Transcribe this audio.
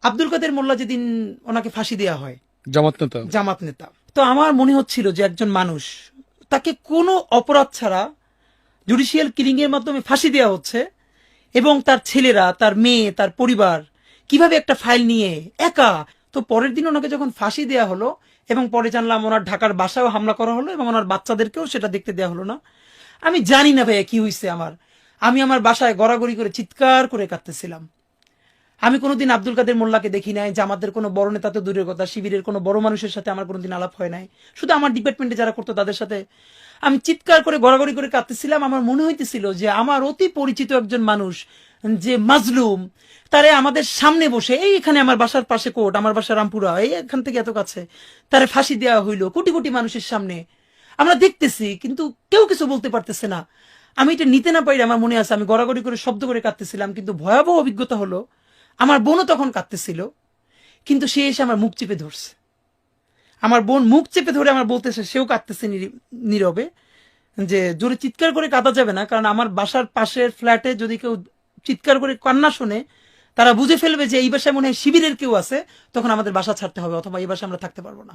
আব্দুল কাদের মোল্লা যেদিন ওনাকে ফাঁসি দেওয়া হয়, জামাত নেতা, তো আমার মনে হচ্ছিল যে একজন মানুষ, তাকে কোনো অপরাধ ছাড়া জুডিশিয়াল কিলিং এর মাধ্যমে ফাঁসি দেওয়া হচ্ছে, এবং তার ছেলেরা, তার মেয়ে, তার পরিবার কিভাবে একটা ফাইল নিয়ে একা। তো পরের দিন ওনাকে যখন ফাঁসি দেওয়া হলো, এবং পরে জানলাম ওনার ঢাকার বাসায়ও হামলা করা হলো, এবং ওনার বাচ্চাদেরকেও সেটা দেখতে দেওয়া হলো না। আমি জানি না ভাইয়া কি হয়েছে আমি আমার বাসায় গড়াগড়ি করে চিৎকার করে কাঁদতেছিলাম। আমি কোনোদিন আব্দুল কাদের মোল্লাকে দেখি নাই, জামাতের কোনো বড় নেতা তো দূরের কথা, শিবিরের কোনো বড় মানুষের সাথে আমার কোনোদিন আলাপ হয় নাই, শুধু আমার ডিপার্টমেন্টে যারা করতো তাদের সাথে। আমি চিৎকার করে গড়াগড়ি করে কাঁদতেছিলাম। আমার মনে হইতেছিল যে আমার অতি পরিচিত একজন মানুষ, যে মাজলুম, তারে আমাদের সামনে বসে, এই এখানে আমার বাসার পাশে কোর্ট, আমার বাসা রামপুরা, এই এখান থেকে এত কাছে, তারে ফাঁসি দেওয়া হইলো কোটি কোটি মানুষের সামনে, আমরা দেখতেছি, কিন্তু কেউ কিছু বলতে পারতেছে না। আমি এটা নিতে না পারি, আমার মনে আছে আমি গড়াগড়ি করে শব্দ করে কাঁদতেছিলাম। কিন্তু ভয়াবহ অভিজ্ঞতা হলো, আমার বোনও তখন কাঁদতেছিল, কিন্তু সে এসে আমার মুখ চেপে ধরছে। আমার বোন মুখ চেপে ধরে আমার বলতেছে, সেও কাঁদতেছে নীরবে, যে জোরে চিৎকার করে কাঁদা যাবে না, কারণ আমার বাসার পাশের ফ্ল্যাটে যদি কেউ চিৎকার করে কান্না শুনে, তারা বুঝে ফেলবে যে এই বাসায় মনে হয় শিবিরের কেউ আছে, তখন আমাদের বাসা ছাড়তে হবে, অথবা এই বাসায় আমরা থাকতে পারবো না।